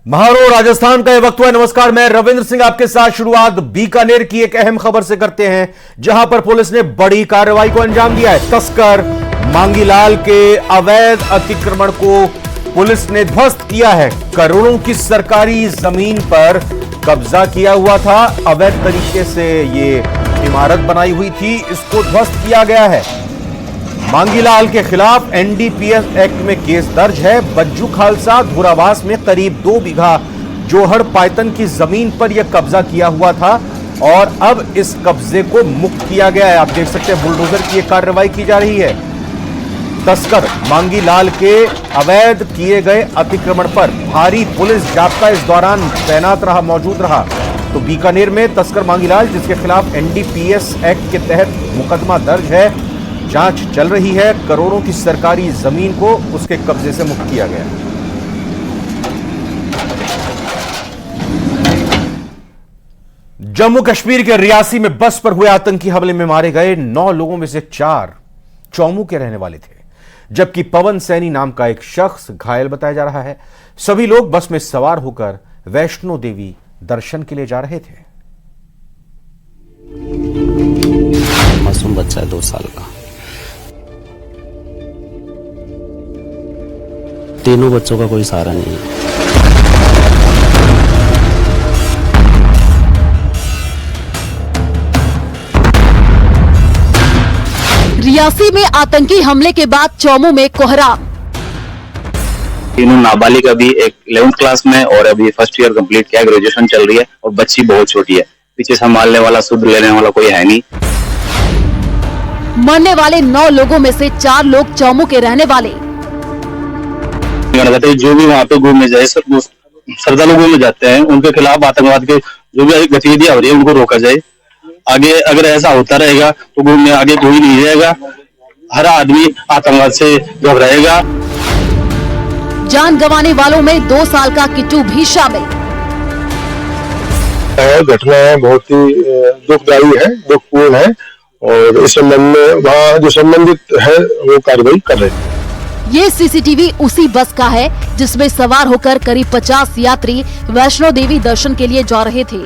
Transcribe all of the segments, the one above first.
महारो राजस्थान का ये वक्त हुआ। नमस्कार, मैं रविंद्र सिंह आपके साथ। शुरुआत बीकानेर की एक अहम खबर से करते हैं, जहां पर पुलिस ने बड़ी कार्रवाई को अंजाम दिया है। तस्कर मांगीलाल के अवैध अतिक्रमण को पुलिस ने ध्वस्त किया है। करोड़ों की सरकारी जमीन पर कब्जा किया हुआ था। अवैध तरीके से ये इमारत बनाई हुई थी, इसको ध्वस्त किया गया है। मांगीलाल के खिलाफ एनडीपीएस एक्ट में केस दर्ज है। बज्जू खालसा धुरावास में करीब 2 बीघा जोहड़ पायतन की जमीन पर यह कब्जा किया हुआ था और अब इस कब्जे को मुक्त किया गया है। आप देख सकते हैं बुलडोजर की यह कार्रवाई की जा रही है। तस्कर मांगीलाल के अवैध किए गए अतिक्रमण पर भारी पुलिस जाब्ता इस दौरान तैनात रहा, मौजूद रहा। तो बीकानेर में तस्कर मांगीलाल, जिसके खिलाफ एनडीपीएस एक्ट के तहत मुकदमा दर्ज है, जांच चल रही है। करोड़ों की सरकारी जमीन को उसके कब्जे से मुक्त किया गया। जम्मू कश्मीर के रियासी में बस पर हुए आतंकी हमले में मारे गए 9 लोगों में से 4 चौमू के रहने वाले थे, जबकि पवन सैनी नाम का एक शख्स घायल बताया जा रहा है। सभी लोग बस में सवार होकर वैष्णो देवी दर्शन के लिए जा रहे थे। मासूम बच्चा है 2 साल का। तीनों बच्चों का कोई सहारा नहीं है। रियासी में आतंकी हमले के बाद चौमू में कोहराम। तीनों नाबालिग, अभी एक 11th क्लास में और अभी फर्स्ट ईयर कंप्लीट किया, ग्रेजुएशन चल रही है और बच्ची बहुत छोटी है। पीछे संभालने वाला, शुद्ध लेने वाला कोई है नहीं। मरने वाले 9 लोगों में से 4 लोग चौमू के रहने वाले। जो भी वहाँ पे घूमने जाए, श्रद्धालु घूमने जाते हैं, उनके खिलाफ आतंकवाद के जो भी गतिविधियां हो रही है उनको रोका जाए। आगे अगर ऐसा होता रहेगा तो घूमने आगे कोई नहीं जाएगा। हर आदमी आतंकवाद से घबराएगा। जान गंवाने वालों में 2 साल का किट्टू भी शामिल। घटना बहुत ही दुखदायी है, दुखपूर्ण है और इस संबंध में वहाँ जो संबंधित है वो कार्रवाई कर रहे हैं। ये सीसीटीवी उसी बस का है जिसमें सवार होकर करीब 50 यात्री वैष्णो देवी दर्शन के लिए जा रहे थे,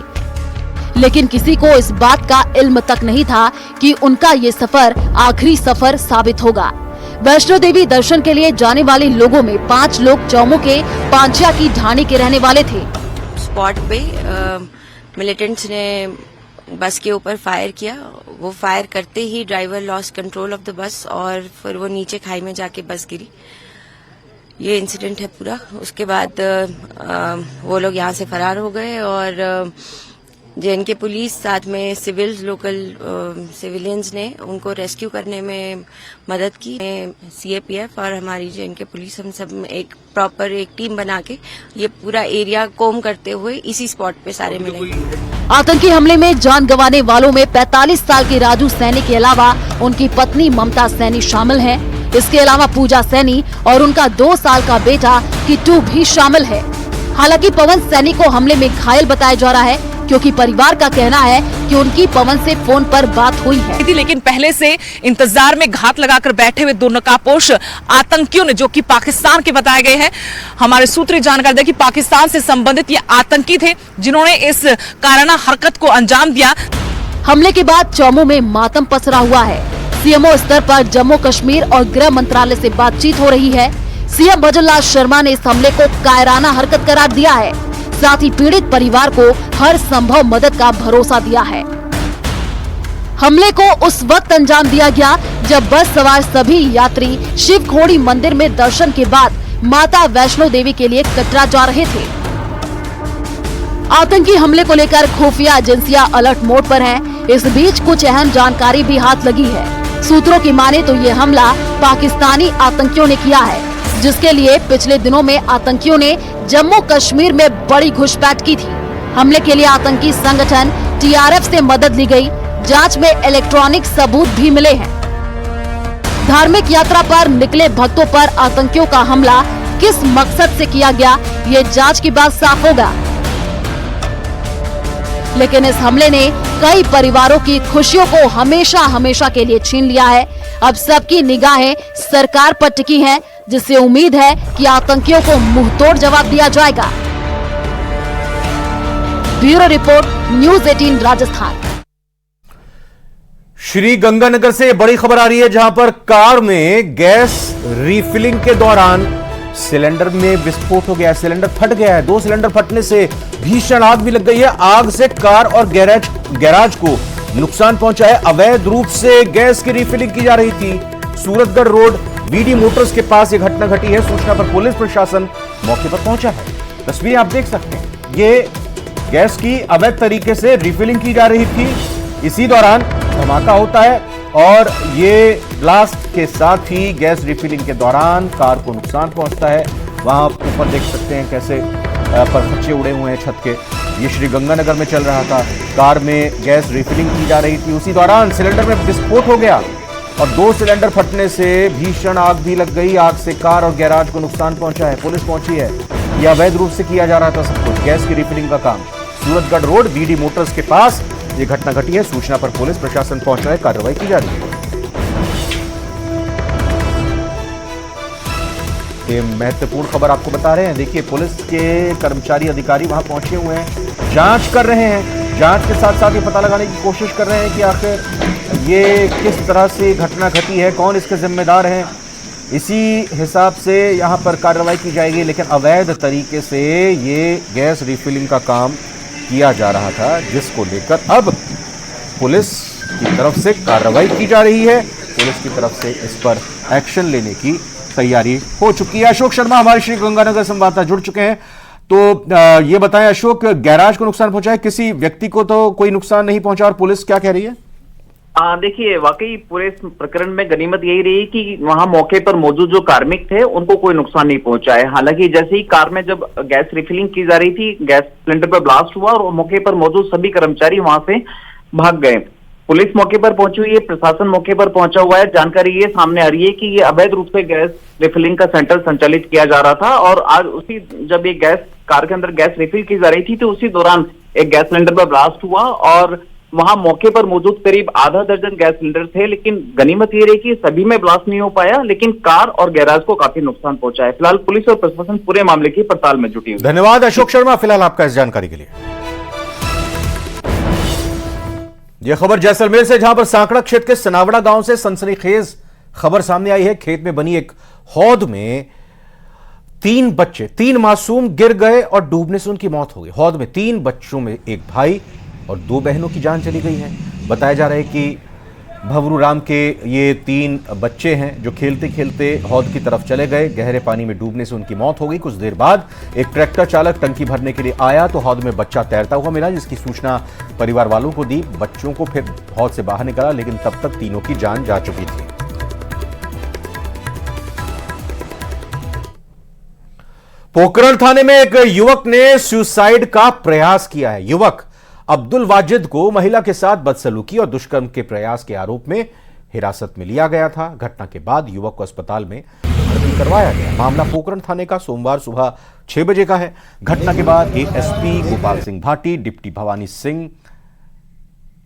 लेकिन किसी को इस बात का इल्म तक नहीं था कि उनका ये सफर आखिरी सफर साबित होगा। वैष्णो देवी दर्शन के लिए जाने वाले लोगों में 5 लोग चौमू के पांचिया की ढाणी के रहने वाले थे। स्पॉट पे मिलिटेंट्स ने बस के ऊपर फायर किया। वो फायर करते ही driver lost control of the bus और फिर वो नीचे खाई में जाके बस गिरी। ये इंसिडेंट है पूरा। उसके बाद वो लोग यहाँ से फरार हो गए और जेएनके पुलिस साथ में सिविलियंस ने उनको रेस्क्यू करने में मदद की। सीएपीएफ और हमारी जेएनके पुलिस, हम सब एक प्रॉपर एक टीम बना के ये पूरा एरिया कोम करते हुए इसी स्पॉट पे सारे मिले। आतंकी हमले में जान गंवाने वालों में 45 साल के राजू सैनी के अलावा उनकी पत्नी ममता सैनी शामिल हैं। इसके अलावा पूजा सैनी और उनका 2 साल का बेटा किट्टू भी शामिल है। हालांकि पवन सैनी को हमले में घायल बताया जा रहा है, क्योंकि परिवार का कहना है कि उनकी पवन से फोन पर बात हुई है। लेकिन पहले से इंतजार में घात लगाकर बैठे हुए 2 नकाबपोश आतंकियों ने, जो कि पाकिस्तान के बताए गए हैं, हमारे सूत्र जानकारी दे कि पाकिस्तान से संबंधित ये आतंकी थे जिन्होंने इस काराना हरकत को अंजाम दिया। हमले के बाद चौमू में मातम पसरा हुआ है। सीएमओ स्तर पर जम्मू कश्मीर और गृह मंत्रालय से बातचीत हो रही है। सीएम भजन लाल शर्मा ने इस हमले को कायराना हरकत करार दिया है। साथ ही पीड़ित परिवार को हर संभव मदद का भरोसा दिया है। हमले को उस वक्त अंजाम दिया गया जब बस सवार सभी यात्री शिव खोड़ी मंदिर में दर्शन के बाद माता वैष्णो देवी के लिए कटरा जा रहे थे। आतंकी हमले को लेकर खुफिया एजेंसियां अलर्ट मोड पर हैं। इस बीच कुछ अहम जानकारी भी हाथ लगी है। सूत्रों की माने तो ये हमला पाकिस्तानी आतंकियों ने किया है, जिसके लिए पिछले दिनों में आतंकियों ने जम्मू कश्मीर में बड़ी घुसपैठ की थी। हमले के लिए आतंकी संगठन टीआरएफ से मदद ली गई। जांच में इलेक्ट्रॉनिक सबूत भी मिले हैं। धार्मिक यात्रा पर निकले भक्तों पर आतंकियों का हमला किस मकसद से किया गया, ये जांच के बाद साफ होगा। लेकिन इस हमले ने कई परिवारों की खुशियों को हमेशा हमेशा के लिए छीन लिया है। अब सबकी निगाहें सरकार पर टिकी हैं, जिससे उम्मीद है कि आतंकियों को मुंहतोड़ जवाब दिया जाएगा। Bureau report, news 18 Rajasthan. Shri Ganganagar से बड़ी खबर आ रही है, जहां पर कार में गैस रिफिलिंग के दौरान सिलेंडर में विस्फोट हो गया। सिलेंडर फट गया है। 2 सिलेंडर फटने से भीषण आग भी लग गई है। आग से कार और गैराज को नुकसान पहुंचा है। अवैध रूप से गैस की रिफिलिंग की जा रही थी। सूरतगढ़ रोड वीडी मोटर्स के पास यह घटना घटी है। सूचना पर पुलिस प्रशासन मौके पर पहुंचा है। तस्वीरें आप देख सकते हैं। ये गैस की अवैध तरीके से रिफिलिंग की जा रही थी। इसी दौरान धमाका होता है और ये ब्लास्ट के साथ ही गैस रिफिलिंग के दौरान कार को नुकसान पहुंचता है। वहां ऊपर देख सकते हैं कैसे परखच्चे उड़े हुए हैं छत के। ये श्री गंगानगर में चल रहा था। कार में गैस रिफिलिंग की जा रही थी। उसी दौरान सिलेंडर में विस्फोट हो गया और 2 सिलेंडर फटने से भीषण आग भी लग गई। आग से कार और गैराज को नुकसान पहुंचा है। पुलिस पहुंची है। यह अवैध रूप से किया जा रहा था सब कुछ, गैस की रिफिलिंग का काम। सूरतगढ़ रोड वीडी मोटर्स के पास यह घटना घटी है। सूचना पर पुलिस प्रशासन पहुंचा है। कार्रवाई की जा रही है। ये महत्वपूर्ण खबर आपको बता रहे हैं। देखिए, पुलिस के कर्मचारी अधिकारी वहां पहुंचे हुए हैं, जांच कर रहे हैं। जांच के साथ साथ ये पता लगाने की कोशिश कर रहे हैं कि आखिर ये किस तरह से घटना घटी है, कौन इसके जिम्मेदार हैं। इसी हिसाब से यहां पर कार्रवाई की जाएगी। लेकिन अवैध तरीके से ये गैस रिफिलिंग का काम किया जा रहा था, जिसको लेकर अब पुलिस की तरफ से कार्रवाई की जा रही है। पुलिस की तरफ से इस पर एक्शन लेने की तैयारी हो चुकी है। अशोक शर्मा हमारे श्री गंगानगर संवाददाता जुड़ चुके हैं। तो ये बताएं अशोक, गैराज को नुकसान पहुंचा है, किसी व्यक्ति को तो कोई नुकसान नहीं पहुंचा और पुलिस क्या कह रही है? देखिए, वाकई पूरे प्रकरण में गनीमत यही रही कि वहां मौके पर मौजूद जो कार्मिक थे उनको कोई नुकसान नहीं पहुंचा है। हालांकि जैसे ही कार में जब गैस रिफिलिंग की जा रही थी, गैस सिलेंडर पर ब्लास्ट हुआ और मौके पर मौजूद सभी कर्मचारी वहां से भाग गए। पुलिस मौके पर पहुंची हुई है, प्रशासन मौके पर पहुंचा हुआ है। जानकारी ये सामने आ रही है कि ये अवैध रूप से गैस रिफिलिंग का सेंटर संचालित किया जा रहा था और आज उसी जब ये गैस कार के अंदर गैस रिफिल की जा रही थी तो उसी दौरान एक गैस सिलेंडर पर ब्लास्ट हुआ और वहां मौके पर मौजूद करीब आधा दर्जन गैस सिलेंडर थे। लेकिन गनीमत ये रही कि सभी में ब्लास्ट नहीं हो पाया, लेकिन कार और गैराज को काफी नुकसान पहुंचा है। फिलहाल पुलिस और प्रशासन पूरे मामले की पड़ताल में जुटी हुई है। धन्यवाद अशोक शर्मा फिलहाल आपका इस जानकारी के लिए। यह खबर जैसलमेर से, जहां पर सांकड़ा क्षेत्र के सनावड़ा गांव से सनसनीखेज खबर सामने आई है। खेत में बनी एक हौद में 3 मासूम गिर गए और डूबने से उनकी मौत हो गई। हौद में 3 बच्चों में एक भाई और 2 बहनों की जान चली गई है। बताया जा रहा है कि भवरू राम के ये 3 बच्चे हैं जो खेलते खेलते हौद की तरफ चले गए। गहरे पानी में डूबने से उनकी मौत हो गई। कुछ देर बाद एक ट्रैक्टर चालक टंकी भरने के लिए आया तो हौद में बच्चा तैरता हुआ मिला, जिसकी सूचना परिवार वालों को दी। बच्चों को फिर हौद से बाहर निकाला, लेकिन तब तक तीनों की जान जा चुकी थी। पोखरण थाने में एक युवक ने सुसाइड का प्रयास किया है। युवक अब्दुल वाजिद को महिला के साथ बदसलूकी और दुष्कर्म के प्रयास के आरोप में हिरासत में लिया गया था। घटना के बाद युवक को अस्पताल में भर्ती करवाया गया। मामला पोखरण थाने का सोमवार सुबह 6 बजे का है। घटना के बाद एएसपी गोपाल सिंह भाटी, डिप्टी भवानी सिंह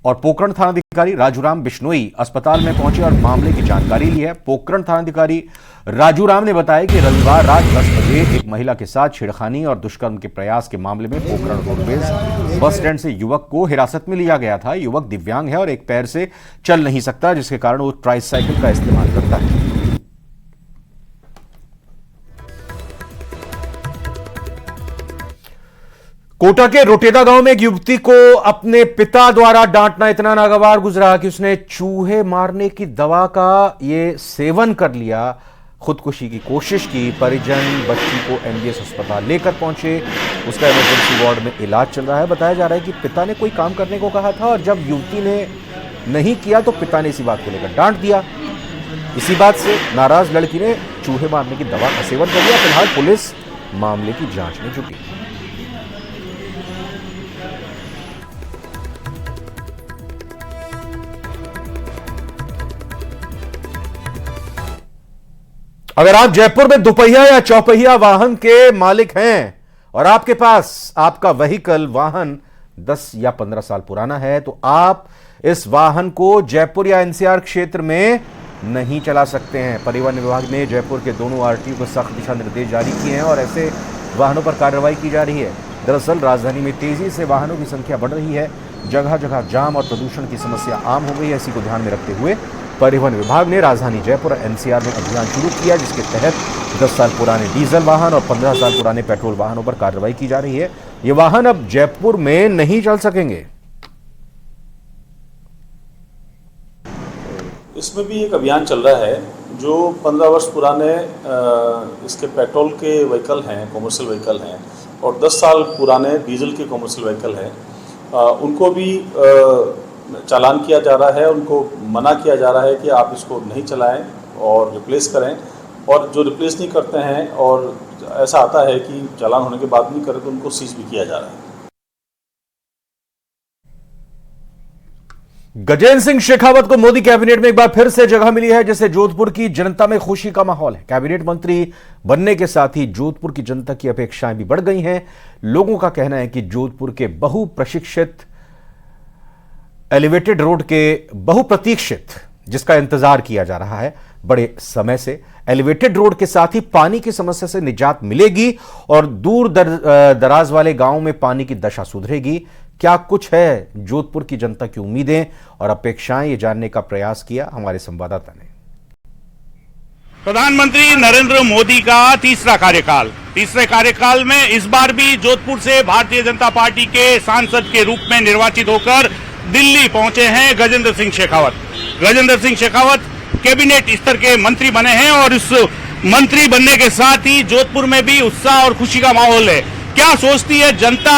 और पोखरण थानाधिकारी राजूराम बिश्नोई अस्पताल में पहुंचे और मामले की जानकारी ली है। पोखरण थानाधिकारी राजूराम ने बताया कि रविवार रात 10 बजे एक महिला के साथ छेड़खानी और दुष्कर्म के प्रयास के मामले में पोखरण रोडवेज बस स्टैंड से युवक को हिरासत में लिया गया था। युवक दिव्यांग है और एक पैर से चल नहीं सकता, जिसके कारण वो ट्राइसाइकिल का इस्तेमाल करता है। कोटा के रोटेदा गांव में एक युवती को अपने पिता द्वारा डांटना इतना नागवार गुजरा कि उसने चूहे मारने की दवा का ये सेवन कर लिया। खुदकुशी की कोशिश की। परिजन बच्ची को एमबीएस अस्पताल लेकर पहुंचे। उसका इमरजेंसी वार्ड में इलाज चल रहा है। बताया जा रहा है कि पिता ने कोई काम करने को कहा था और जब युवती ने नहीं किया तो पिता ने इसी बात को लेकर डांट दिया। इसी बात से नाराज लड़की ने चूहे मारने की दवा का सेवन कर लिया। फिलहाल पुलिस मामले की जांच में जुटी। अगर आप जयपुर में दुपहिया या चौपहिया वाहन के मालिक हैं और आपके पास आपका व्हीकल वाहन 10 या 15 साल पुराना है तो आप इस वाहन को जयपुर या एनसीआर क्षेत्र में नहीं चला सकते हैं। परिवहन विभाग ने जयपुर के दोनों आरटीओ को सख्त दिशा निर्देश जारी किए हैं और ऐसे वाहनों पर कार्रवाई की जा रही है। दरअसल राजधानी में तेजी से वाहनों की संख्या बढ़ रही है, जगह जगह जाम और प्रदूषण की समस्या आम हो गई है। इसी को ध्यान में रखते हुए परिवहन विभाग ने राजधानी जयपुर और एनसीआर में अभियान शुरू किया, जिसके तहत 10 साल पुराने डीजल वाहन और 15 साल पुराने पेट्रोल वाहनों पर कार्रवाई की जा रही है। ये वाहन अब जयपुर में नहीं चल सकेंगे। इसमें भी एक अभियान चल रहा है। जो 15 वर्ष पुराने इसके पेट्रोल के व्हीकल हैं, कॉमर्शियल व्हीकल हैं, और 10 साल पुराने डीजल के कॉमर्शियल व्हीकल हैं, उनको भी चालान किया जा रहा है। उनको मना किया जा रहा है कि आप इसको नहीं चलाएं और रिप्लेस करें, और जो रिप्लेस नहीं करते हैं और ऐसा आता है कि चालान होने के बाद नहीं करें तो उनको सीज भी किया जा रहा है। गजेंद्र सिंह शेखावत को मोदी कैबिनेट में एक बार फिर से जगह मिली है, जिससे जोधपुर की जनता में खुशी का माहौल है। कैबिनेट मंत्री बनने के साथ ही जोधपुर की जनता की अपेक्षाएं भी बढ़ गई हैं। लोगों का कहना है कि जोधपुर के बहुप्रतीक्षित एलिवेटेड रोड के बहुप्रतीक्षित जिसका इंतजार किया जा रहा है बड़े समय से, एलिवेटेड रोड के साथ ही पानी की समस्या से निजात मिलेगी और दूर दराज वाले गांवों में पानी की दशा सुधरेगी। क्या कुछ है जोधपुर की जनता की उम्मीदें और अपेक्षाएं, ये जानने का प्रयास किया हमारे संवाददाता ने। प्रधानमंत्री नरेंद्र मोदी का तीसरे कार्यकाल में इस बार भी जोधपुर से भारतीय जनता पार्टी के सांसद के रूप में निर्वाचित होकर दिल्ली पहुंचे हैं गजेंद्र सिंह शेखावत। गजेंद्र सिंह शेखावत कैबिनेट स्तर के मंत्री बने हैं और इस मंत्री बनने के साथ ही जोधपुर में भी उत्साह और खुशी का माहौल है। क्या सोचती है जनता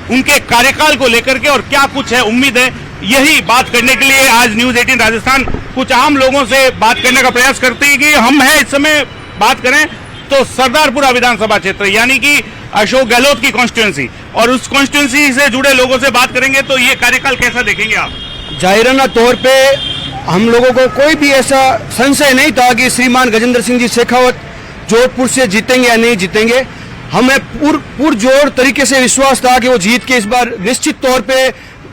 उनके कार्यकाल को लेकर के और क्या कुछ है उम्मीद है, यही बात करने के लिए आज न्यूज 18 राजस्थान कुछ आम लोगों से बात करने का प्रयास करती है कि हम हैं इस समय बात करें तो सरदारपुरा विधानसभा क्षेत्र यानी कि अशोक गहलोत की कॉन्स्टिट्यूंसी, और उस कॉन्स्टिट्यूंसी से जुड़े लोगों से बात करेंगे। तो ये कार्यकाल कैसा देखेंगे आप? जाहिराना तौर पे हम लोगों को कोई भी ऐसा संशय नहीं था कि श्रीमान गजेंद्र सिंह जी शेखावत जोधपुर से जीतेंगे या नहीं जीतेंगे। हमें पुरजोर तरीके से विश्वास था कि वो जीत के इस बार निश्चित तौर पे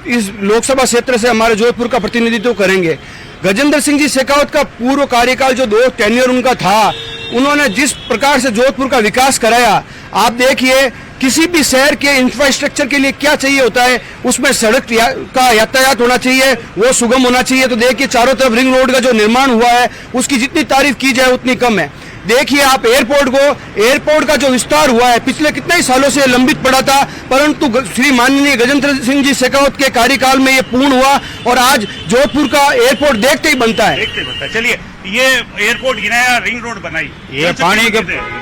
इस लोकसभा क्षेत्र से हमारे जोधपुर का प्रतिनिधित्व करेंगे। गजेंद्र सिंह जी शेखावत का पूर्व कार्यकाल जो 2 टेन्योर उनका था, उन्होंने जिस प्रकार से जोधपुर का विकास कराया, आप देखिए किसी भी शहर के इंफ्रास्ट्रक्चर के लिए क्या चाहिए होता है, उसमें सड़क का यातायात होना चाहिए, वो सुगम होना चाहिए। तो देखिए चारों तरफ रिंग रोड का जो निर्माण हुआ है उसकी जितनी तारीफ की जाए उतनी कम है। देखिए आप एयरपोर्ट का जो विस्तार हुआ है पिछले कितने ही सालों से लंबित पड़ा था, परंतु श्री माननीय गजेंद्र सिंह जी शेखावत के कार्यकाल में ये पूर्ण हुआ और आज जोधपुर का एयरपोर्ट देखते ही बनता है। चलिए, ये एयरपोर्ट गिराया, रिंग रोड बनाई, ये पानी के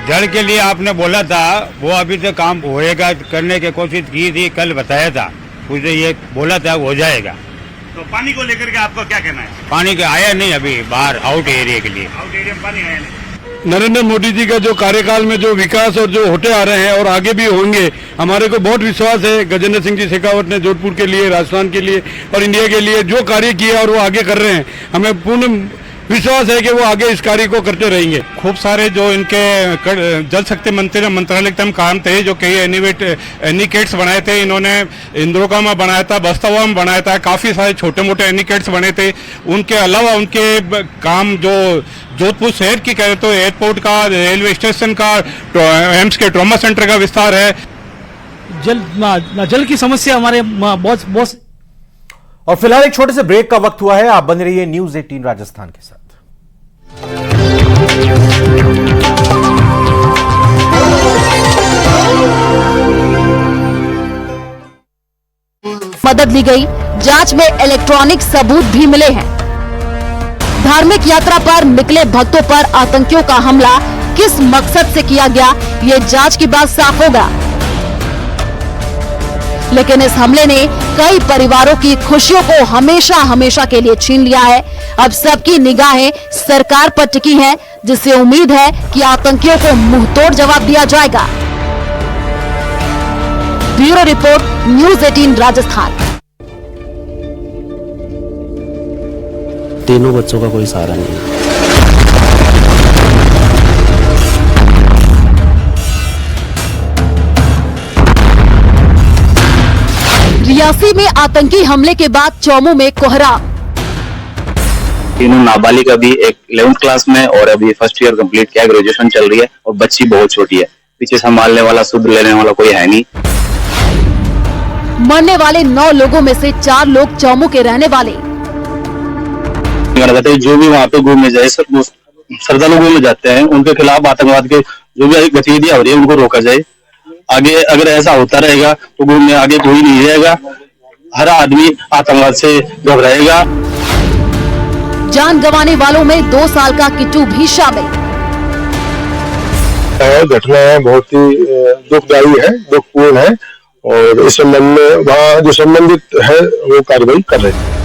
जल के लिए आपने बोला था, वो अभी तक काम होएगा करने की कोशिश की थी, कल बताया था, मुझे ये बोला था हो जाएगा। तो पानी को लेकर के आपका क्या कहना है? पानी का आया नहीं अभी बाहर आउट एरिया के लिए, आउट एरिया में पानी आया नहीं। नरेंद्र मोदी जी का जो कार्यकाल में जो विकास और जो होते आ रहे हैं और आगे भी होंगे, हमारे को बहुत विश्वास है गजेंद्र सिंह जी शेखावत ने जोधपुर के लिए, राजस्थान के लिए और इंडिया के लिए जो कार्य किया और वो आगे कर रहे हैं, हमें पूर्ण विश्वास है कि वो आगे इस कार्य को करते रहेंगे। खूब सारे जो इनके जल शक्ति मंत्री मंत्रालय के काम थे, जो कई एनिकेट्स बनाए थे, इन्होंने इंद्रोका में बनाया था, बस्तावा में बनाया था, काफी सारे छोटे मोटे एनिकेट्स बने थे। उनके अलावा उनके काम जो जोधपुर शहर की कहें तो एयरपोर्ट का, रेलवे स्टेशन का, एम्स के ट्रॉमा सेंटर का विस्तार है। जल की समस्या हमारे बहुत। और फिलहाल एक छोटे से ब्रेक का वक्त हुआ है। आप बने रहिए न्यूज 18 राजस्थान के साथ। मदद ली गई, जांच में इलेक्ट्रॉनिक सबूत भी मिले हैं। धार्मिक यात्रा पर निकले भक्तों पर आतंकियों का हमला किस मकसद से किया गया, ये जांच के बाद साफ होगा। लेकिन इस हमले ने कई परिवारों की खुशियों को हमेशा के लिए छीन लिया है। अब सबकी निगाहें सरकार पर टिकी हैं, जिससे उम्मीद है कि आतंकियों को मुंहतोड़ जवाब दिया जाएगा। Bureau report, news 18 Rajasthan. तीनों बच्चों का कोई सहारा नहीं है। रियासी में आतंकी हमले के बाद चौमू में कोहरा। तीनों नाबालिग अभी एक 11th क्लास में और अभी फर्स्ट ईयर कंप्लीट किया, ग्रेजुएशन चल रही है और बच्ची बहुत छोटी है, पीछे संभालने वाला, शुद्ध लेने वाला कोई है नहीं। मरने वाले 9 लोगों में से 4 लोग चौमू के रहने वाले। जो भी वहाँ पे घूमने जाए श्रद्धालु घूमने जाते हैं उनके खिलाफ आतंकवाद के जो भी गतिविधियां हो रही है उनको रोका जाए। आगे अगर ऐसा होता रहेगा तो घूमने आगे कोई नहीं रहेगा, हर आदमी आतंकवाद से घबराएगा। जान गंवाने वालों में 2 साल का किट्टू भी शामिल। घटना बहुत ही दुखदायी है, दुखपूर्ण है और इस संबंध में वहाँ जो संबंधित है वो कार्रवाई कर रहे हैं।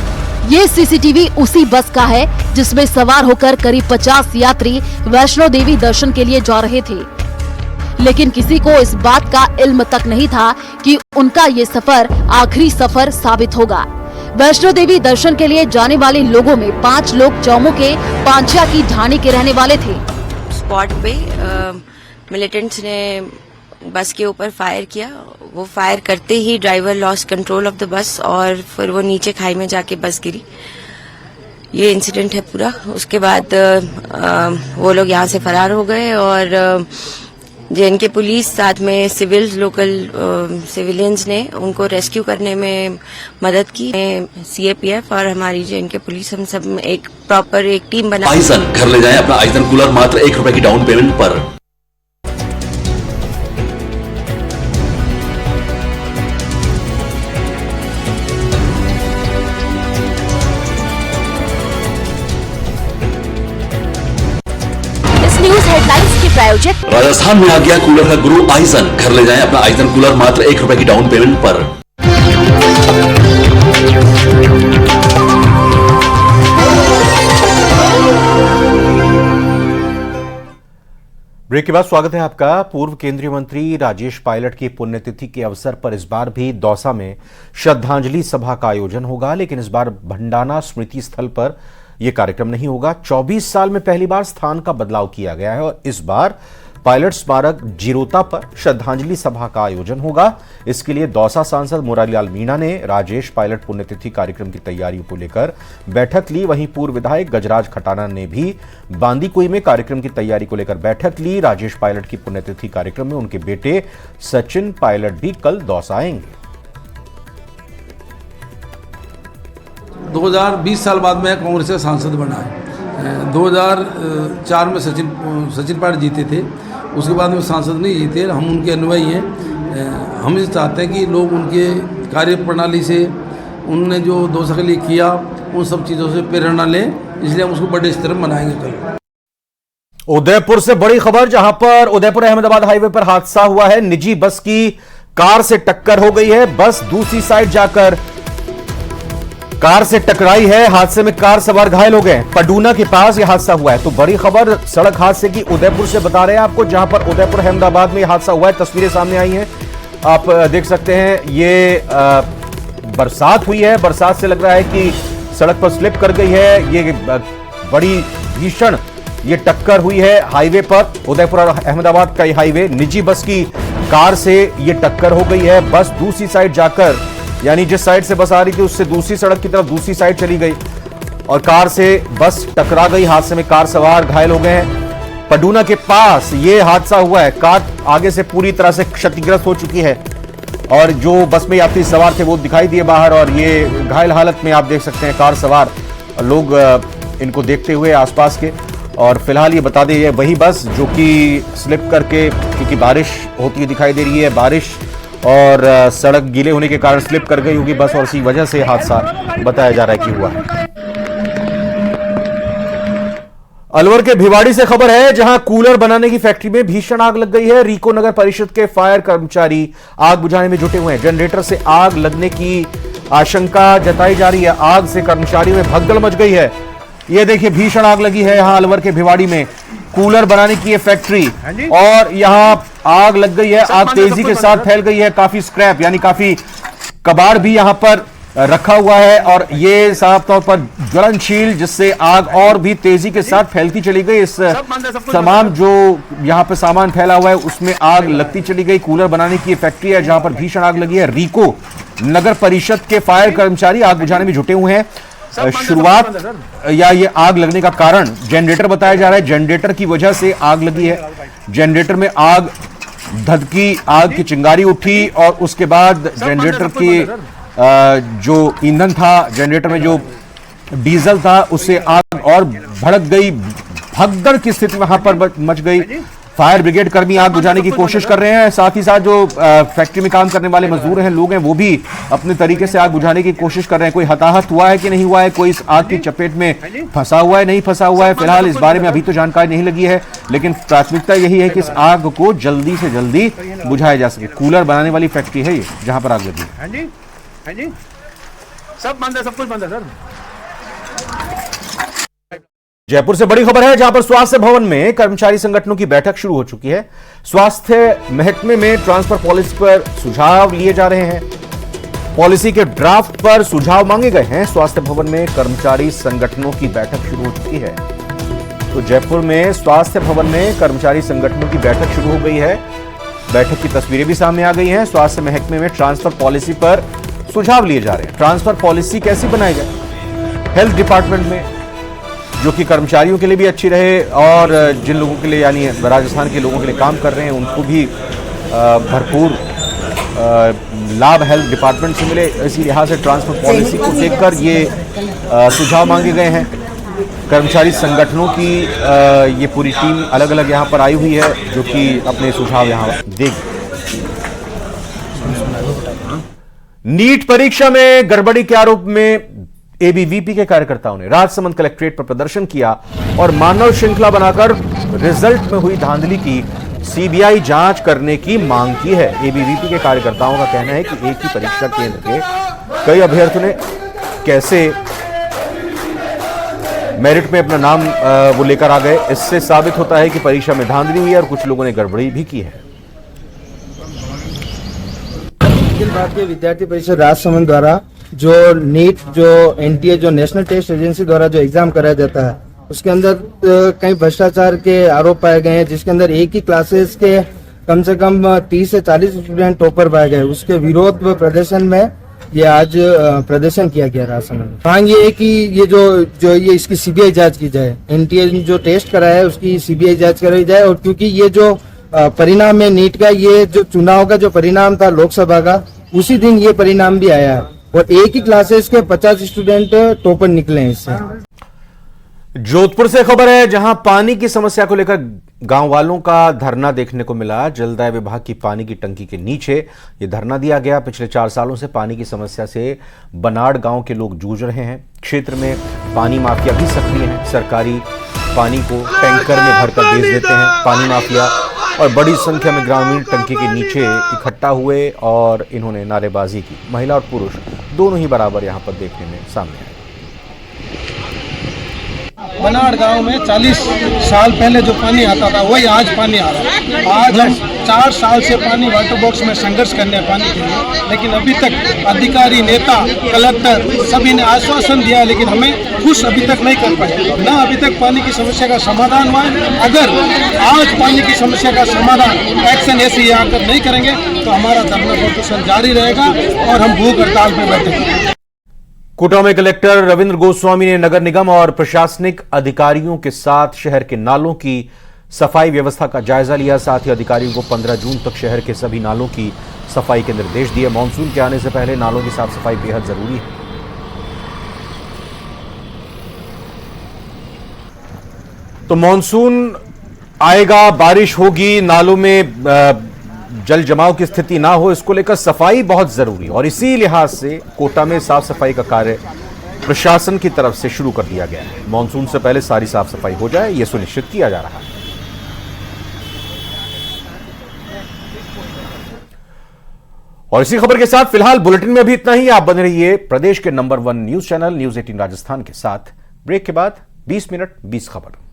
ये सीसीटीवी उसी बस का है जिसमें सवार होकर करीब 50 यात्री वैष्णो देवी दर्शन के लिए जा रहे थे, लेकिन किसी को इस बात का इल्म तक नहीं था कि उनका ये सफर आखिरी सफर साबित होगा। वैष्णो देवी दर्शन के लिए जाने वाले लोगों में 5 लोग चौमू के पांचिया की ढाणी के रहने वाले थे। स्पॉट पे मिलिटेंट्स ने बस के ऊपर फायर किया। वो फायर करते ही driver lost control of the bus और फिर वो नीचे खाई में जाके बस गिरी। ये इंसिडेंट है पूरा। उसके बाद वो लोग यहाँ से फरार हो गए और जेएनके पुलिस साथ में सिविलियंस ने उनको रेस्क्यू करने में मदद की। सीएपीएफ और हमारी जेएनके पुलिस हम सब एक प्रॉपर एक टीम बना। आइजन घर ले जाएं अपना आइजन कूलर मात्र 1 रुपए की डाउन पेमेंट पर। न्यूज हेडलाइंस के प्रायोजक राजस्थान में आ गया कूलर का गुरु आइजन। घर ले जाएं अपना आइजन कूलर मात्र 1 रुपए की डाउन पेमेंट पर। ब्रेक के बाद स्वागत है आपका। पूर्व केंद्रीय मंत्री राजेश पायलट की पुण्यतिथि के अवसर पर इस बार भी दौसा में श्रद्धांजलि सभा का आयोजन होगा, लेकिन इस बार भंडाना स्मृति स्थल पर यह कार्यक्रम नहीं होगा। 24 साल में पहली बार स्थान का बदलाव किया गया है और इस बार पायलट स्मारक जिरोता पर श्रद्धांजलि सभा का आयोजन होगा। इसके लिए दौसा सांसद मुरारीलाल मीणा ने राजेश पायलट पुण्यतिथि कार्यक्रम की तैयारियों को लेकर बैठक ली। वहीं पूर्व विधायक गजराज खटाना ने भी बांदीकुई में कार्यक्रम की तैयारी को लेकर बैठक ली। राजेश पायलट की पुण्यतिथि कार्यक्रम में उनके बेटे सचिन पायलट भी कल दौसा आएंगे। 2020 साल बाद में कांग्रेस का सांसद बना है। 2004 में सचिन पायलट जीते थे, उसके बाद में सांसद नहीं जीते। हम उनके अनुयायी हैं। हम ये चाहते हैं कि लोग उनके कार्य प्रणाली से, उनने जो दौसा के लिए किया, उन सब चीज़ों से प्रेरणा लें, इसलिए हम उसको बड़े स्तर में मनाएंगे कल। उदयपुर से बड़ी खबर, जहां पर उदयपुर अहमदाबाद हाईवे पर हादसा हुआ है। निजी बस की कार से टक्कर हो गई है। बस दूसरी साइड जाकर कार से टकराई है। हादसे में कार सवार घायल हो गए। पडूना के पास यह हादसा हुआ है। तो बड़ी खबर सड़क हादसे की उदयपुर से बता रहे हैं आपको, जहां पर उदयपुर अहमदाबाद में यह हादसा हुआ है। तस्वीरें सामने आई हैं, आप देख सकते हैं। ये बरसात हुई है, बरसात से लग रहा है कि सड़क पर स्लिप कर गई है। ये बड़ी भीषण ये टक्कर हुई है हाईवे पर, उदयपुर और अहमदाबाद का ये हाईवे। निजी बस की कार से ये टक्कर हो गई है। बस दूसरी साइड जाकर, यानी जिस साइड से बस आ रही थी उससे दूसरी सड़क की तरफ दूसरी साइड चली गई और कार से बस टकरा गई। हादसे में कार सवार घायल हो गए हैं। पडूना के पास ये हादसा हुआ है। कार आगे से पूरी तरह से क्षतिग्रस्त हो चुकी है और जो बस में यात्री सवार थे वो दिखाई दिए बाहर, और ये घायल हालत में आप देख सकते हैं कार सवार लोग इनको देखते हुए आसपास के। और फिलहाल ये बता दें, ये वही बस जो कि स्लिप करके, क्योंकि बारिश होती हुई दिखाई दे रही है, बारिश और सड़क गीले होने के कारण स्लिप कर गई होगी बस और इसी वजह से हादसा बताया जा रहा है कि हुआ है। अलवर के भिवाड़ी से खबर है, जहां कूलर बनाने की फैक्ट्री में भीषण आग लग गई है। रीको नगर परिषद के फायर कर्मचारी आग बुझाने में जुटे हुए हैं। जनरेटर से आग लगने की आशंका जताई जा रही है। आग से कर्मचारियों में भगदड़ मच गई है। ये देखिए भीषण आग लगी है यहां अलवर के भिवाड़ी में। कूलर बनाने की ये फैक्ट्री और यहां आग लग गई है। आग तेजी के साथ फैल गई है। काफी स्क्रैप यानी काफी कबाड़ भी यहां पर रखा हुआ है और ये साफ तौर पर ज्वलनशील, जिससे आग और भी तेजी के साथ फैलती चली गई। इस तमाम जो यहां पर सामान फैला हुआ है उसमें आग लगती चली गई। कूलर बनाने की ये फैक्ट्री है जहां पर भीषण आग लगी है। रीको नगर परिषद के फायर कर्मचारी आग बुझाने में जुटे हुए हैं। शुरुआत या ये आग लगने का कारण जनरेटर बताया जा रहा है। जनरेटर की वजह से आग लगी है। जनरेटर में आग धधकी आग की चिंगारी उठी और उसके बाद जनरेटर की जो ईंधन था, जनरेटर में जो डीजल था, उससे आग और भड़क गई। भगदड़ की स्थिति वहां पर मच गई। फायर ब्रिगेड कर्मी आग बुझाने की कोशिश कर रहे हैं। साथ ही साथ जो फैक्ट्री में काम करने वाले मजदूर हैं, लोग हैं, वो भी अपने तरीके से आग बुझाने की कोशिश कर रहे हैं। कोई हताहत हुआ है कि नहीं हुआ है, कोई इस आग की चपेट में फंसा हुआ है, नहीं फंसा हुआ है, फिलहाल इस बारे में अभी तो जानकारी नहीं लगी है। लेकिन प्राथमिकता यही है कि इस आग को जल्दी से जल्दी बुझाया जा सके। कूलर बनाने वाली फैक्ट्री है ये, जहां पर आग लगी है। सब बंद है, सब कुछ बंद है सर। जयपुर से बड़ी खबर है, जहां पर स्वास्थ्य भवन में कर्मचारी संगठनों की बैठक शुरू हो चुकी है। स्वास्थ्य महकमे में ट्रांसफर पॉलिसी पर सुझाव लिए जा रहे हैं। पॉलिसी के ड्राफ्ट पर सुझाव मांगे गए हैं। स्वास्थ्य भवन में कर्मचारी संगठनों की बैठक शुरू हो चुकी है। तो जयपुर में स्वास्थ्य भवन में कर्मचारी संगठनों की बैठक शुरू हो गई है। बैठक की तस्वीरें भी सामने आ गई हैं। स्वास्थ्य महकमे में ट्रांसफर पॉलिसी पर सुझाव लिए जा रहे हैं। ट्रांसफर पॉलिसी कैसी बनाई जाए हेल्थ डिपार्टमेंट में, जो कि कर्मचारियों के लिए भी अच्छी रहे और जिन लोगों के लिए यानी राजस्थान के लोगों के लिए काम कर रहे हैं उनको भी भरपूर लाभ हेल्थ डिपार्टमेंट से मिले। इसी लिहाज से ट्रांसफर पॉलिसी को देखकर ये सुझाव मांगे गए हैं। कर्मचारी संगठनों की ये पूरी टीम अलग अलग यहाँ पर आई हुई है, जो कि अपने सुझाव यहाँ देगी। नीट परीक्षा में गड़बड़ी के आरोप में एबीवीपी के कार्यकर्ताओं ने राजसमंद कलेक्ट्रेट पर प्रदर्शन किया और मानव श्रृंखला बनाकर रिजल्ट में हुई धांधली की सीबीआई जांच करने की मांग की है। एबीवीपी के कार्यकर्ताओं का कहना है कि एक ही परीक्षा केंद्र के कई अभ्यर्थियों ने कैसे मेरिट में अपना नाम वो लेकर आ गए। इससे साबित होता है कि परीक्षा में धांधली हुई है और कुछ लोगों ने गड़बड़ी भी की है। अखिल भारतीय विद्यार्थी परिषद राजसमंद द्वारा जो नीट, जो एनटीए, जो नेशनल टेस्ट एजेंसी द्वारा जो एग्जाम कराया जाता है, उसके अंदर कई भ्रष्टाचार के आरोप पाए गए हैं, जिसके अंदर एक ही क्लासेस के कम से कम 30 से 40 स्टूडेंट टॉपर पाए गए। उसके विरोध व प्रदर्शन में ये आज प्रदर्शन किया गया राजसमंद। मांग ये है कि ये जो ये इसकी सीबीआई जांच की जाए। एनटीए जो टेस्ट कराया है उसकी सीबीआई जांच कराई जाए। और क्योंकि ये जो परिणाम है नीट का, ये जो चुनाव का जो परिणाम था लोकसभा का, उसी दिन ये परिणाम भी आया है और एक ही क्लासेस के 50 स्टूडेंट टॉपर निकले हैं इससे। जोधपुर से खबर है, जहां पानी की समस्या को लेकर गांव वालों का धरना देखने को मिला। जलदाय विभाग की पानी की टंकी के नीचे यह धरना दिया गया। पिछले 4 सालों से पानी की समस्या से बनाड़ गांव के लोग जूझ रहे हैं। क्षेत्र में पानी माफिया भी सक्रिय है। सरकारी पानी को टैंकर में भरकर बेच देते हैं पानी माफिया, और बड़ी संख्या में ग्रामीण टंकी के नीचे इकट्ठा हुए और इन्होंने नारेबाजी की। महिला और पुरुष दोनों ही बराबर यहां पर देखने में सामने आए। बनाड़ गांव में 40 साल पहले जो पानी आता था वही आज पानी आ रहा है। आज हम 4 साल से पानी वाटर बॉक्स में संघर्ष करने पानी के लिए, लेकिन अभी तक अधिकारी, नेता, कलेक्टर सभी ने आश्वासन दिया, लेकिन हमें खुश अभी तक नहीं कर पाए। ना अभी तक पानी की समस्या का समाधान हुआ है। अगर आज पानी की समस्या का समाधान एक्शन ऐसे आकर नहीं करेंगे तो हमारा धरना प्रदर्शन जारी रहेगा और हम भूख हड़ताल पर बैठेंगे। कोटा में कलेक्टर रविंद्र गोस्वामी ने नगर निगम और प्रशासनिक अधिकारियों के साथ शहर के नालों की सफाई व्यवस्था का जायजा लिया। साथ ही अधिकारियों को 15 जून तक शहर के सभी नालों की सफाई के निर्देश दिए। मानसून के आने से पहले नालों की साफ सफाई बेहद जरूरी है। तो मानसून आएगा, बारिश होगी, नालों में जल जमाव की स्थिति ना हो, इसको लेकर सफाई बहुत जरूरी। और इसी लिहाज से कोटा में साफ सफाई का कार्य प्रशासन की तरफ से शुरू कर दिया गया है। मानसून से पहले सारी साफ सफाई हो जाए, यह सुनिश्चित किया जा रहा है। और इसी खबर के साथ फिलहाल बुलेटिन में भी इतना ही। आप बने रहिए प्रदेश के number 1 news channel news 18 Rajasthan के साथ। ब्रेक के बाद 20 मिनट 20 खबर।